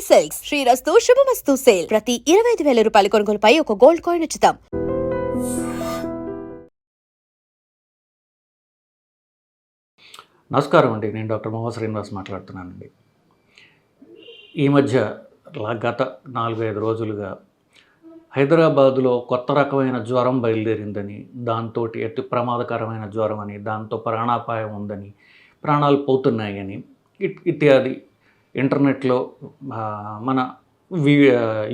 Silks శ్రీరస్తు శుభమస్తు sale ప్రతి 25,000 రూపాయల కొనుగోలుపై ఒక గోల్డ్ కాయిన్ ఉచితం. నమస్కారం అండి, నేను డాక్టర్ మొహమ్మద్ శ్రీనివాస్ మాట్లాడుతున్నానండి. ఈ మధ్య గత 4-5 రోజులుగా హైదరాబాదులో కొత్త రకమైన జ్వరం బయలుదేరిందని, దాంతో అతి ప్రమాదకరమైన జ్వరం అని, దాంతో ప్రాణాపాయం ఉందని, ప్రాణాలు పోతున్నాయని ఇత్యాది ఇంటర్నెట్లో మన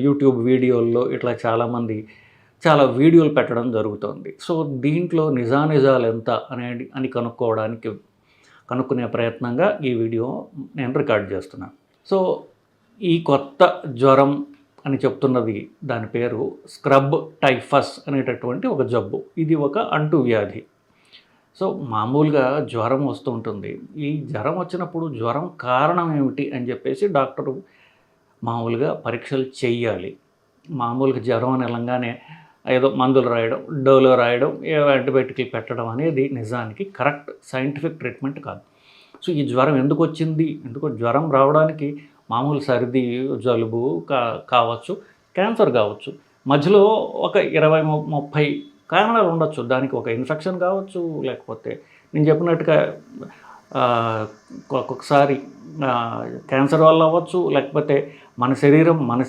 యూట్యూబ్ వీడియోల్లో ఇట్లా చాలామంది చాలా వీడియోలు పెట్టడం జరుగుతుంది. సో దీంట్లో నిజానిజాలు ఎంత అని కనుక్కునే ప్రయత్నంగా ఈ వీడియో నేను రికార్డ్ చేస్తున్నాను. సో ఈ కొత్త జ్వరం అని చెప్తున్నది, దాని పేరు స్క్రబ్ టైఫస్ అనేటటువంటి ఒక జబ్బు. ఇది ఒక అంటువ్యాధి. సో మామూలుగా జ్వరం వస్తూ ఉంటుంది. ఈ జ్వరం వచ్చినప్పుడు జ్వరం కారణం ఏమిటి అని చెప్పేసి డాక్టరు మామూలుగా పరీక్షలు చెయ్యాలి. మామూలుగా జ్వరం అని వెళ్ళంగానే ఏదో మందులు రాయడం, డోలో రాయడం, యాంటీబయాటిక్లు పెట్టడం అనేది నిజానికి కరెక్ట్ సైంటిఫిక్ ట్రీట్మెంట్ కాదు. సో ఈ జ్వరం ఎందుకు వచ్చింది, జ్వరం రావడానికి మామూలు సర్ది, జలుబు కావచ్చు, క్యాన్సర్ కావచ్చు, మధ్యలో ఒక 20-30 కారణాలు ఉండొచ్చు. దానికి ఒక ఇన్ఫెక్షన్ కావచ్చు, లేకపోతే నేను చెప్పినట్టుగా ఒక్కొక్కసారి క్యాన్సర్ వల్ల అవ్వచ్చు, లేకపోతే మన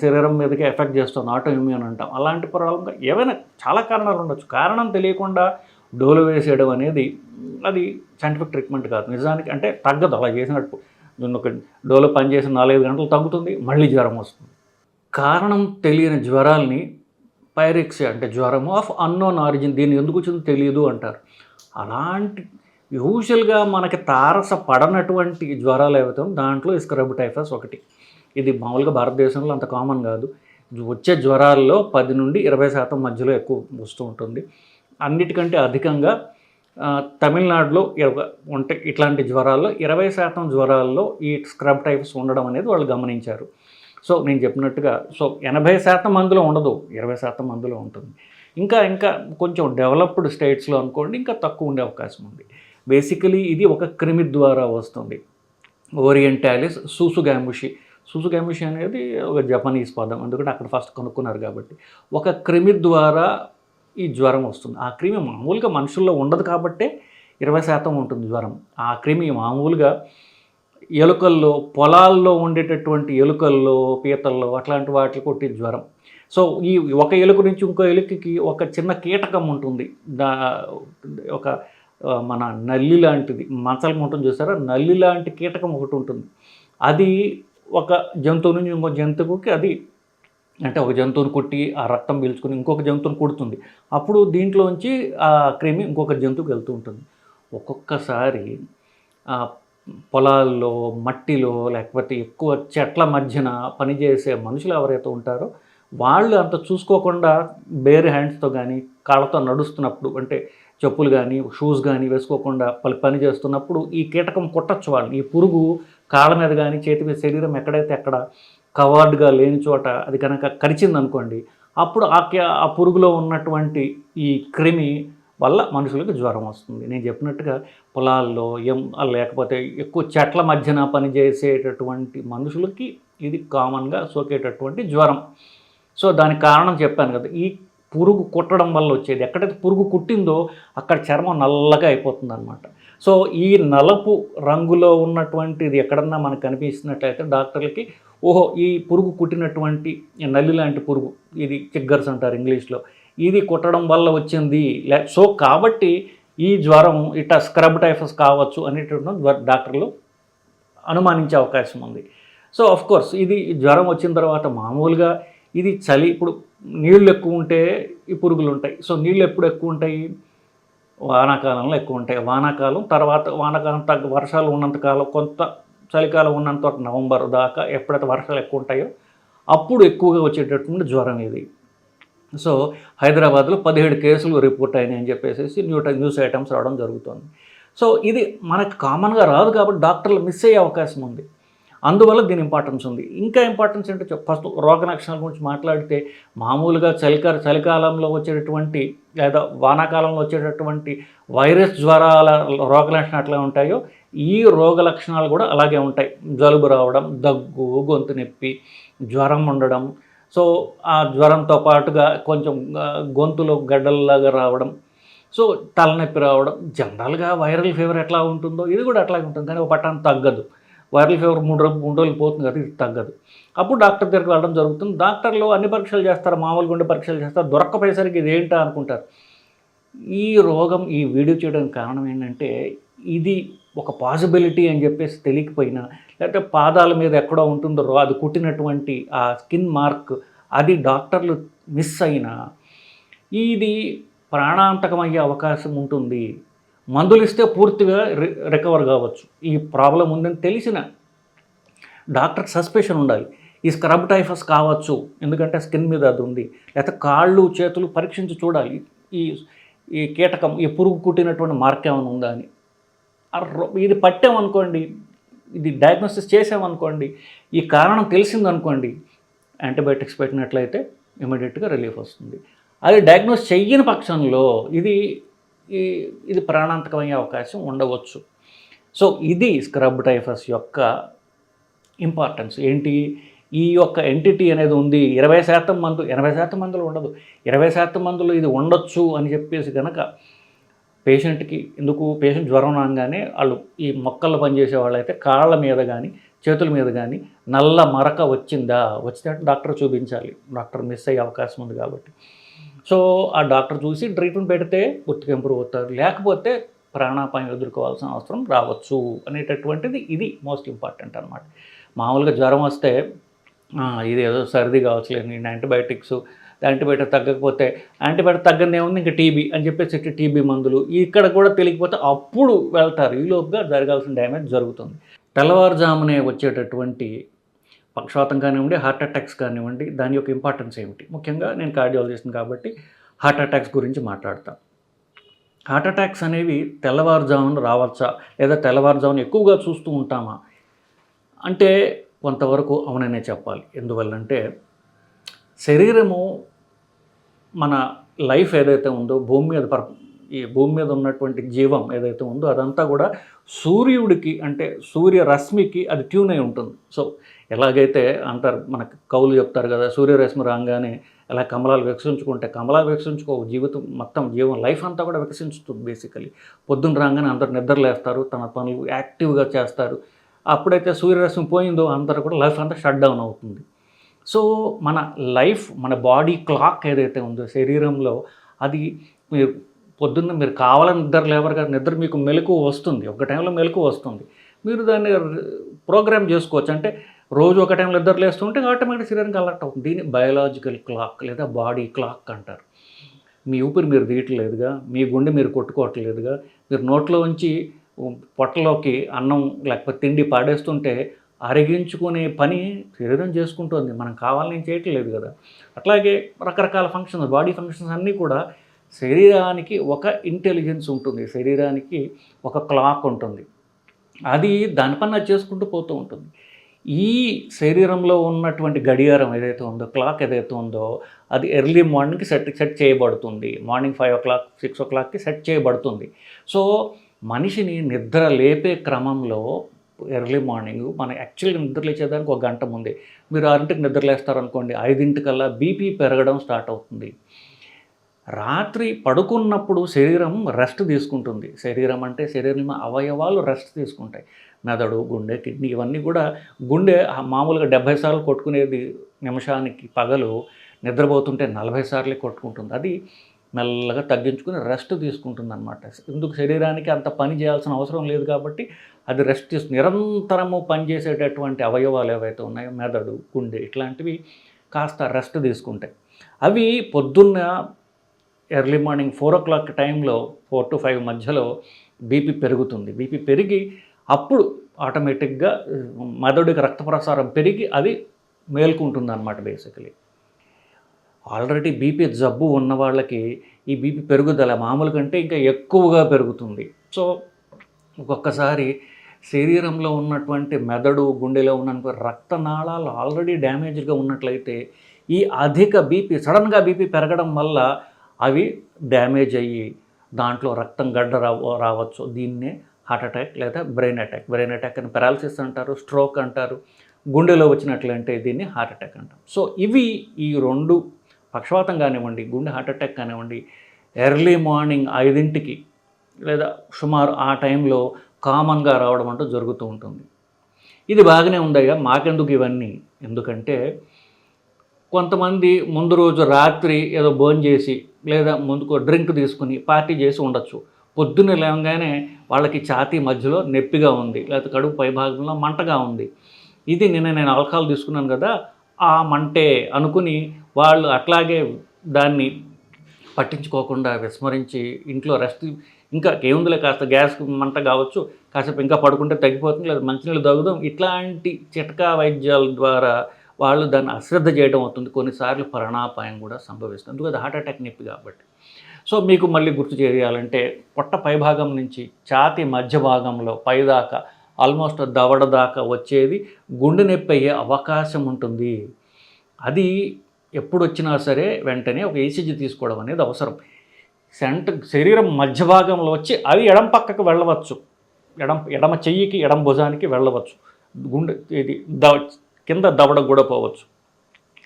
శరీరం మీదకే ఎఫెక్ట్ చేస్తుంది, ఆటో ఇమ్యూన్ అంటాం. అలాంటి ప్రాబ్లంగా ఏవైనా చాలా కారణాలు ఉండొచ్చు. కారణం తెలియకుండా డోలు వేసేయడం అనేది అది సైంటిఫిక్ ట్రీట్మెంట్ కాదు నిజానికి. అంటే తగ్గదు, అలా చేసినట్టు ఒక డోలో పనిచేసిన 4-5 గంటలు తగ్గుతుంది, మళ్ళీ జ్వరం వస్తుంది. కారణం తెలియని జ్వరాల్ని పైరెక్సియా అంటే జ్వరము ఆఫ్ అన్నోన్ ఆరిజిన్, దీన్ని ఎందుకు వచ్చిందో తెలియదు అంటారు. అలాంటి యూజువల్గా మనకి తారసపడనటువంటి జ్వరాలు ఏవైతే దాంట్లో ఈ స్క్రబ్ టైఫస్ ఒకటి. ఇది మామూలుగా భారతదేశంలో అంత కామన్ కాదు. వచ్చే జ్వరాల్లో 10-20% మధ్యలో ఎక్కువ వస్తూ ఉంటుంది. అన్నిటికంటే అధికంగా తమిళనాడులో ఉంటే ఇట్లాంటి జ్వరాల్లో 20% జ్వరాల్లో ఈ స్క్రబ్ టైఫస్ ఉండడం అనేది వాళ్ళు గమనించారు. సో నేను చెప్పినట్టుగా 80% మందిలో ఉండదు, 20% మందిలో ఉంటుంది. ఇంకా కొంచెం డెవలప్డ్ స్టేట్స్లో అనుకోండి ఇంకా తక్కువ ఉండే అవకాశం ఉంది. బేసికలీ ఇది ఒక క్రిమి ద్వారా వస్తుంది. ఓరియంటాలిస్ సూసుగాముషి అనేది ఒక జపనీస్ పదం, ఎందుకంటే అక్కడ ఫస్ట్ కనుక్కున్నారు కాబట్టి. ఒక క్రిమి ద్వారా ఈ జ్వరం వస్తుంది. ఆ క్రిమి మామూలుగా మనుషుల్లో ఉండదు కాబట్టే 20% ఉంటుంది జ్వరం. ఆ క్రిమి మామూలుగా ఎలుకల్లో, పొలాల్లో ఉండేటటువంటి ఎలుకల్లో, పీతల్లో అట్లాంటి వాటికి కొట్టే జ్వరం. సో ఈ ఒక ఎలుక నుంచి ఇంకో ఎలుకకి ఒక చిన్న కీటకం ఉంటుంది, ఒక మన నల్లి లాంటిది, మచ్చలు ఉంటుంది చూసారా, నల్లి లాంటి కీటకం ఒకటి ఉంటుంది. అది ఒక జంతువు నుంచి ఇంకో జంతువుకి అది అంటే ఒక జంతువుని కొట్టి ఆ రక్తం పీల్చుకుని ఇంకొక జంతువుని కొడుతుంది. అప్పుడు దీంట్లోంచి ఆ క్రిమి ఇంకొక జంతువుకి వెళ్తూ ఉంటుంది. ఒక్కొక్కసారి పొలాల్లో, మట్టిలో, లేకపోతే ఎక్కువ చెట్ల మధ్యన పనిచేసే మనుషులు ఎవరైతే ఉంటారో వాళ్ళు అంత చూసుకోకుండా బేర్ హ్యాండ్స్తో కానీ కాళ్ళతో నడుస్తున్నప్పుడు, అంటే చెప్పులు కానీ షూస్ కానీ వేసుకోకుండా పని చేస్తున్నప్పుడు ఈ కీటకం కొట్టచ్చు వాళ్ళని. ఈ పురుగు కాళ్ళ మీద కానీ చేతి మీద, శరీరం ఎక్కడైతే అక్కడ కవర్డ్గా లేని చోట అది కనుక కరిచిందనుకోండి, అప్పుడు ఆ పురుగులో ఉన్నటువంటి ఈ క్రిమి వల్ల మనుషులకు జ్వరం వస్తుంది. నేను చెప్పినట్టుగా పొలాల్లో లేకపోతే ఎక్కువ చెట్ల మధ్యన పనిచేసేటటువంటి మనుషులకి ఇది కామన్గా సోకేటటువంటి జ్వరం. సో దానికి కారణం చెప్పాను కదా, ఈ పురుగు కుట్టడం వల్ల వచ్చేది. ఎక్కడైతే పురుగు కుట్టిందో అక్కడ చర్మం నల్లగా అయిపోతుంది అనమాట. సో ఈ నలుపు రంగులో ఉన్నటువంటిది ఎక్కడన్నా మనకు కనిపిస్తున్నట్లయితే డాక్టర్లకి, ఓహో ఈ పురుగు కుట్టినటువంటి నల్లి లాంటి పురుగు, ఇది చిగ్గర్స్ అంటారు ఇంగ్లీష్లో, ఇది కుట్టడం వల్ల వచ్చింది. సో కాబట్టి ఈ జ్వరం ఇట్లా స్క్రబ్ టైఫస్ కావచ్చు అనేటటువంటి డాక్టర్లు అనుమానించే అవకాశం ఉంది. సో ఆఫ్కోర్స్ ఇది జ్వరం వచ్చిన తర్వాత మామూలుగా ఇది చలి, ఇప్పుడు నీళ్ళు ఎక్కువ ఉంటే ఈ పురుగులు ఉంటాయి. సో నీళ్ళు ఎప్పుడు ఎక్కువ ఉంటాయి, వానాకాలంలో ఎక్కువ ఉంటాయి. వానాకాలం తర్వాత వానాకాలం వర్షాలు ఉన్నంతకాలం, కొంత చలికాలం ఉన్నంత నవంబర్ దాకా ఎప్పుడైతే వర్షాలు ఎక్కువ ఉంటాయో అప్పుడు ఎక్కువగా వచ్చేటటువంటి జ్వరం ఇది. సో హైదరాబాద్లో 17 కేసులు రిపోర్ట్ అయినాయని చెప్పేసి న్యూస్ ఐటమ్స్ రావడం జరుగుతుంది. సో ఇది మనకు కామన్గా రాదు కాబట్టి డాక్టర్లు మిస్ అయ్యే అవకాశం ఉంది. అందువల్ల దీని ఇంపార్టెన్స్ ఉంది. ఇంకా ఇంపార్టెన్స్ ఏంటో ఫస్ట్ రోగ లక్షణాల గురించి మాట్లాడితే మామూలుగా చలికాలంలో వచ్చేటటువంటి లేదా వానాకాలంలో వచ్చేటటువంటి వైరస్ జ్వరాల రోగ లక్షణాలు ఎట్లా ఉంటాయో ఈ రోగ లక్షణాలు కూడా అలాగే ఉంటాయి. జలుబు రావడం, దగ్గు, గొంతు నొప్పి, జ్వరం ఉండడం, సో ఆ జ్వరంతో పాటుగా కొంచెం గొంతులో గడ్డల్లాగా రావడం, సో తలనొప్పి రావడం. జనరల్గా వైరల్ ఫీవర్ ఎట్లా ఉంటుందో ఇది కూడా అట్లాగే ఉంటుంది, కానీ ఒక పట్టాన్ని తగ్గదు. వైరల్ ఫీవర్ 3 రోజులు పోతుంది కదా, ఇది తగ్గదు. అప్పుడు డాక్టర్ దగ్గరికి వెళ్ళడం జరుగుతుంది. డాక్టర్లు అన్ని పరీక్షలు చేస్తారు, మామూలు గుండె పరీక్షలు చేస్తారు. దొరక్కపోయేసరికి ఇది ఏంటా అనుకుంటారు. ఈ రోగం ఈ వీడియో చేయడానికి కారణం ఏంటంటే ఇది ఒక పాసిబిలిటీ అని చెప్పేసి తెలియకపోయినా, లేకపోతే పాదాల మీద ఎక్కడో ఉంటుందో అది కుట్టినటువంటి ఆ స్కిన్ మార్క్ అది డాక్టర్లు మిస్ అయినా ఇది ప్రాణాంతకమయ్యే అవకాశం ఉంటుంది. మందులు ఇస్తే పూర్తిగా రికవర్ కావచ్చు. ఈ ప్రాబ్లం ఉందని తెలిసిన డాక్టర్కి సస్పెషన్ ఉండాలి. ఈ స్క్రబ్ టైఫస్ కావచ్చు, ఎందుకంటే స్కిన్ మీద అది ఉంది. లేకపోతే కాళ్ళు చేతులు పరీక్షించి చూడాలి, ఈ ఈ కీటకం ఈ పురుగు కుట్టినటువంటి మార్క్ ఏమైనా ఉందా అని. ఇది పట్టామనుకోండి, ఇది డయాగ్నోసిస్ చేసామనుకోండి, ఈ కారణం తెలిసిందనుకోండి, యాంటీబయాటిక్స్ పెట్టినట్లయితే ఇమీడియట్గా రిలీఫ్ వస్తుంది. అది డయాగ్నోస్ చెయ్యని పక్షంలో ఇది ప్రాణాంతకమయ్యే అవకాశం ఉండవచ్చు. సో ఇది స్క్రబ్ టైఫస్ యొక్క ఇంపార్టెన్స్ ఏంటి. ఈ యొక్క ఎంటిటీ అనేది ఉంది. 20% మందు 80% మందులు ఉండదు, 20% మందులు ఇది ఉండొచ్చు అని చెప్పేసి కనుక పేషెంట్కి ఎందుకు పేషెంట్ జ్వరం రాగానే వాళ్ళు ఈ మొక్కల్లో పనిచేసే వాళ్ళైతే కాళ్ళ మీద కానీ చేతుల మీద కానీ నల్ల మరక వచ్చిందా, వచ్చినట్టు డాక్టర్ చూపించాలి. డాక్టర్ మిస్ అయ్యే అవకాశం ఉంది కాబట్టి. సో ఆ డాక్టర్ చూసి ట్రీట్మెంట్ పెడితే పూర్తిగా ఇంప్రూవ్ అవుతారు, లేకపోతే ప్రాణాపాయం ఎదుర్కోవాల్సిన అవసరం రావచ్చు అనేటటువంటిది ఇది మోస్ట్ ఇంపార్టెంట్ అనమాట. మామూలుగా జ్వరం వస్తే ఇది ఏదో సర్ది కావచ్చులేదు, నేను యాంటీబయాటిక్స్ తగ్గకపోతే యాంటీబయాటిక్ తగ్గనే ఉంది ఇంకా టీబీ అని చెప్పేసి టీబీ మందులు ఇక్కడ కూడా తెలియకపోతే అప్పుడు వెళ్తారు. ఈలోపుగా జరగాల్సిన డ్యామేజ్ జరుగుతుంది. తెల్లవారుజామునే వచ్చేటటువంటి పక్షవాతం కానివ్వండి, హార్ట్ అటాక్స్ కానివ్వండి, దాని యొక్క ఇంపార్టెన్స్ ఏమిటి. ముఖ్యంగా నేను కార్డియాలజిస్ట్ని కాబట్టి హార్ట్ అటాక్స్ గురించి మాట్లాడతాను. హార్ట్ అటాక్స్ అనేవి తెల్లవారుజామున రావచ్చా, లేదా తెల్లవారుజామున ఎక్కువగా చూస్తూ ఉంటామా అంటే కొంతవరకు అవుననే చెప్పాలి. ఎందువల్లంటే శరీరము మన లైఫ్ ఏదైతే ఉందో ఈ భూమి మీద ఉన్నటువంటి జీవం ఏదైతే ఉందో అదంతా కూడా సూర్యుడికి అంటే సూర్యరశ్మికి అది ట్యూన్ అయి ఉంటుంది. సో ఎలాగైతే అంటారు, మనకు కవులు చెప్తారు కదా, సూర్యరశ్మి రాగానే ఎలా కమలాలు వికసించుకోవు, జీవితం మొత్తం లైఫ్ అంతా కూడా వికసించుతుంది. బేసికలీ పొద్దున్న రాగానే అందరు నిద్రలేస్తారు, తన పనులు యాక్టివ్గా చేస్తారు. అప్పుడైతే సూర్యరశ్మి పోయిందో అందరూ కూడా లైఫ్ అంతా షట్ డౌన్ అవుతుంది. సో మన లైఫ్, మన బాడీ క్లాక్ ఏదైతే ఉందో శరీరంలో, అది పొద్దున్న మీరు కావాలని నిద్ర లేవరు కదా, నిద్ర మీకు మెలకువ వస్తుంది, ఒక టైంలో మెలకువ వస్తుంది, మీరు దాన్ని ప్రోగ్రామ్ చేసుకోవచ్చు. అంటే రోజు ఒక టైంలో నిద్ర లేస్తుంటే ఆటోమేటిక్ శరీరానికి అలర్ట్ అవుతుంది. దీన్ని బయోలాజికల్ క్లాక్ లేదా బాడీ క్లాక్ అంటారు. మీ ఊపిరి మీరు తీయట్లేదుగా, మీ గుండె మీరు కొట్టుకోవట్లేదుగా, మీరు నోట్లో ఉంచి పొట్టలోకి అన్నం లేకపోతే తిండి పాడేస్తుంటే అరిగించుకునే పని శరీరం చేసుకుంటుంది, మనం కావాలని చేయట్లేదు కదా. అట్లాగే రకరకాల ఫంక్షన్స్, బాడీ ఫంక్షన్స్ అన్నీ కూడా శరీరానికి ఒక ఇంటెలిజెన్స్ ఉంటుంది, శరీరానికి ఒక క్లాక్ ఉంటుంది, అది దాని పని అది చేసుకుంటూ పోతూ ఉంటుంది. ఈ శరీరంలో ఉన్నటువంటి గడియారం ఏదైతే ఉందో, క్లాక్ ఏదైతే ఉందో, అది ఎర్లీ మార్నింగ్కి సెట్ చేయబడుతుంది. మార్నింగ్ 5 o'clock 6 o'clockకి సెట్ చేయబడుతుంది. సో మనిషిని నిద్ర లేపే క్రమంలో ఎర్లీ మార్నింగ్ మనం యాక్చువల్గా నిద్ర లేచేదానికి 1 గంట ముందే, మీరు 6ంటికి నిద్రలేస్తారనుకోండి, 5ంటికల్లా బీపీ పెరగడం స్టార్ట్ అవుతుంది. రాత్రి పడుకున్నప్పుడు శరీరం రెస్ట్ తీసుకుంటుంది. శరీరం అంటే శరీరం అవయవాలు రెస్ట్ తీసుకుంటాయి. మెదడు, గుండె, కిడ్నీ ఇవన్నీ కూడా. గుండె మామూలుగా 70 సార్లు కొట్టుకునేది నిమిషానికి, పగలు నిద్రపోతుంటే 40 సార్లే కొట్టుకుంటుంది. అది మెల్లగా తగ్గించుకుని రెస్ట్ తీసుకుంటుంది అనమాట. ఎందుకు శరీరానికి అంత పని చేయాల్సిన అవసరం లేదు కాబట్టి అది రెస్ట్ నిరంతరము పనిచేసేటటువంటి అవయవాలు ఏవైతే ఉన్నాయో, మెదడు, గుండె ఇట్లాంటివి కాస్త రెస్ట్ తీసుకుంటాయి. అవి పొద్దున్న ఎర్లీ మార్నింగ్ 4 o'clock టైంలో 4 to 5 మధ్యలో బీపీ పెరుగుతుంది. బీపీ పెరిగి అప్పుడు ఆటోమేటిక్గా మెదడుకి రక్త ప్రసారం పెరిగి అది మేల్కుంటుంది అన్నమాట. బేసికలీ ఆల్రెడీ బీపీ జబ్బు ఉన్న వాళ్ళకి ఈ బీపీ పెరుగుదల మామూలు కంటే ఇంకా ఎక్కువగా పెరుగుతుంది. సో ఒక్కొక్కసారి శరీరంలో ఉన్నటువంటి మెదడు, గుండెలో ఉన్న రక్తనాళాలు ఆల్రెడీ డ్యామేజ్గా ఉన్నట్లయితే ఈ అధిక బీపీ, సడన్గా బీపీ పెరగడం వల్ల అవి డ్యామేజ్ అయ్యి దాంట్లో రక్తం గడ్డ రావచ్చు. దీన్నే హార్ట్ అటాక్ లేదా బ్రెయిన్ అటాక్. బ్రెయిన్ అటాక్ అని పెరాలసిస్ అంటారు, స్ట్రోక్ అంటారు. గుండెలో వచ్చినట్లంటే దీన్ని హార్ట్ అటాక్ అంటాం. సో ఇవి ఈ రెండు, పక్షవాతం కానివ్వండి, గుండె హార్ట్ అటాక్ కానివ్వండి, ఎర్లీ మార్నింగ్ 5 లేదా సుమారు ఆ టైంలో కామన్గా రావడం అంటూ జరుగుతూ ఉంటుంది. ఇది బాగానే ఉందయ్యా, మాకెందుకు ఇవన్నీ? ఎందుకంటే కొంతమంది ముందు రోజు రాత్రి ఏదో భోజనం చేసి లేదా ముందుకు డ్రింక్ తీసుకుని పార్టీ చేసి ఉండొచ్చు. పొద్దున్నే లేవగానే వాళ్ళకి ఛాతీ మధ్యలో నొప్పిగా ఉంది, లేకపోతే కడుపు పై భాగంలో మంటగా ఉంది. ఇది నేను ఆల్కహాల్ తీసుకున్నాను కదా, ఆ మంటే అనుకుని వాళ్ళు అట్లాగే దాన్ని పట్టించుకోకుండా విస్మరించి ఇంట్లో రెస్ట్, ఇంకా ఏముందిలే కాస్త గ్యాస్ మంట కావచ్చు, కాసేపు ఇంకా పడుకుంటే తగ్గిపోతుంది, లేదా మంచినీళ్ళు తాగుదాం, ఇట్లాంటి చిట్కా వైద్యాల ద్వారా వాళ్ళు దాన్ని అశ్రద్ధ చేయడం అవుతుంది. కొన్నిసార్లు ప్రాణాపాయం కూడా సంభవిస్తుంది. ఎందుకంటే హార్ట్ అటాక్ నొప్పి కాబట్టి. సో మీకు మళ్ళీ గుర్తు చేయాలంటే పొట్ట పైభాగం నుంచి ఛాతీ మధ్య భాగంలో పైదాకా ఆల్మోస్ట్ దవడ దాకా వచ్చేది గుండె నొప్పి అయ్యే అవకాశం ఉంటుంది. అది ఎప్పుడు వచ్చినా సరే వెంటనే ఒక ఈసీజీ తీసుకోవడం అనేది అవసరం. శరీరం మధ్య భాగంలో వచ్చి అది ఎడం పక్కకు వెళ్ళవచ్చు, ఎడమ చెయ్యికి ఎడం భుజానికి వెళ్ళవచ్చు, గుండె ఇది కింద దవడ కూడా పోవచ్చు.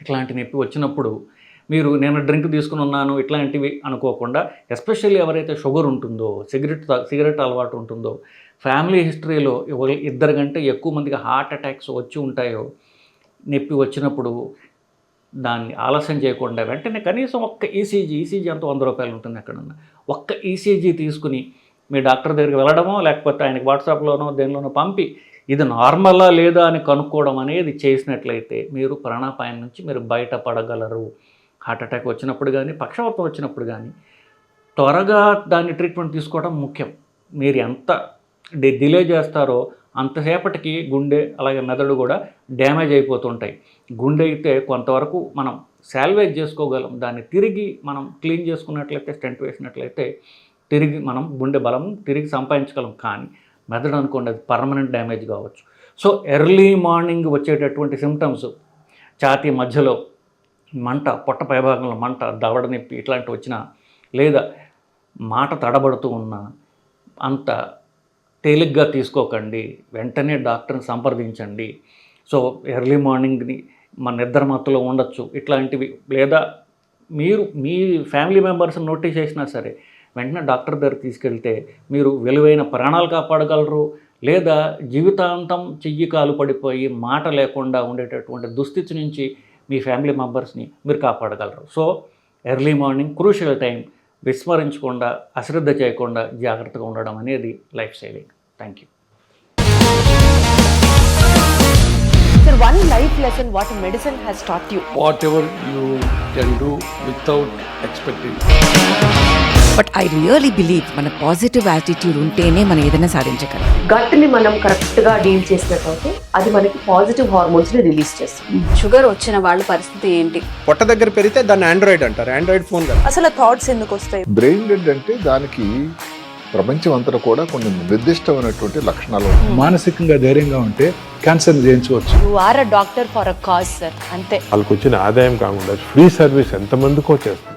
ఇట్లాంటి నొప్పి వచ్చినప్పుడు మీరు నేను డ్రింక్ తీసుకుని ఉన్నాను ఇట్లాంటివి అనుకోకుండా, ఎస్పెషల్లీ ఎవరైతే షుగర్ ఉంటుందో, సిగరెట్ అలవాటు ఉంటుందో, ఫ్యామిలీ హిస్టరీలో 2 కంటే ఎక్కువ మందికి హార్ట్ అటాక్స్ వచ్చి ఉంటాయో, నొప్పి వచ్చినప్పుడు దాన్ని ఆలస్యం చేయకుండా వెంటనే కనీసం ఒక్క ఈసీజీ అంత 100 రూపాయలు ఉంటుంది ఎక్కడన్నా, ఒక్క ఈసీజీ తీసుకుని మీ డాక్టర్ దగ్గరికి వెళ్ళడమో లేకపోతే ఆయనకి వాట్సాప్లోనో దేనిలోనో పంపి ఇది నార్మలా లేదా అని కనుక్కోవడం అనేది చేసినట్లయితే మీరు ప్రాణాపాయం నుంచి మీరు బయటపడగలరు. హార్ట్ అటాక్ వచ్చినప్పుడు కానీ, పక్షవాతం వచ్చినప్పుడు కానీ త్వరగా దాన్ని ట్రీట్మెంట్ తీసుకోవడం ముఖ్యం. మీరు ఎంత డిలే చేస్తారో అంతసేపటికి గుండె అలాగే మెదడు కూడా డ్యామేజ్ అయిపోతుంటాయి. గుండె అయితే కొంతవరకు మనం సాల్వేజ్ చేసుకోగలం, దాన్ని తిరిగి మనం క్లీన్ చేసుకున్నట్లయితే, స్టెంట్ వేసినట్లయితే తిరిగి మనం గుండె బలం తిరిగి సంపాదించగలం. కానీ మెదడు అనుకోండి అది పర్మనెంట్ డ్యామేజ్ కావచ్చు. సో ఎర్లీ మార్నింగ్ వచ్చేటటువంటి సిమ్టమ్స్ ఛాతీ మధ్యలో మంట, పొట్ట పైభాగంలో మంట, దవడ నొప్పి ఇట్లాంటివి వచ్చినా, లేదా మాట తడబడుతూ ఉన్నా అంత తేలిగ్గా తీసుకోకండి, వెంటనే డాక్టర్ని సంప్రదించండి. సో ఎర్లీ మార్నింగ్ని మన నిద్ర మత్తులో ఉండొచ్చు ఇట్లాంటివి, లేదా మీరు మీ ఫ్యామిలీ మెంబర్స్ని నోటీస్ చేసినా సరే వెంటనే డాక్టర్ దగ్గర తీసుకెళ్తే మీరు విలువైన ప్రాణాలు కాపాడగలరు, లేదా జీవితాంతం చెయ్యి కాలు పడిపోయి మాట లేకుండా ఉండేటటువంటి దుస్థితి నుంచి మీ ఫ్యామిలీ మెంబర్స్ని మీరు కాపాడగలరు. So early morning crucial time, విస్మరించకుండా, అశ్రద్ధ చేయకుండా జాగ్రత్తగా ఉండడం అనేది life saving. Thank you. Sir, one life lesson what medicine has taught you. Whatever you can do without expecting. But I really believe మన పాజిటివ్ యాటిట్యూడ్ ఉంటేనే మనం ఏదైనా సాధించగలం. గట్ని మనం కరెక్ట్గా డీల్ చేసినట్లయితే అది మనకి పాజిటివ్ హార్మోన్స్ని రిలీజ్ చేస్తుంది. షుగర్ వచ్చిన వాళ్ళ పరిస్థితి ఏంటి? పొట్ట దగ్గర పెరిగితే దాన్ని ఆండ్రాయిడ్ అంటారు, ఆండ్రాయిడ్ ఫోన్ కదా. అసలు థాట్స్ ఎందుకు వస్తాయి? బ్రెయిన్ డెడ్ అంటే దానికి ప్రపంచం అంతా కూడా కొన్ని నిర్దిష్టమైనటువంటి లక్షణాలు. మానసికంగా ధైర్యంగా ఉంటే క్యాన్సర్ జయించవచ్చు. You are a doctor for a cause, sir. అంతే. వాళ్ళకి వచ్చిన ఆదాయం కాకుండా ఫ్రీ సర్వీస్ ఎంతమందికో చేస్తారు.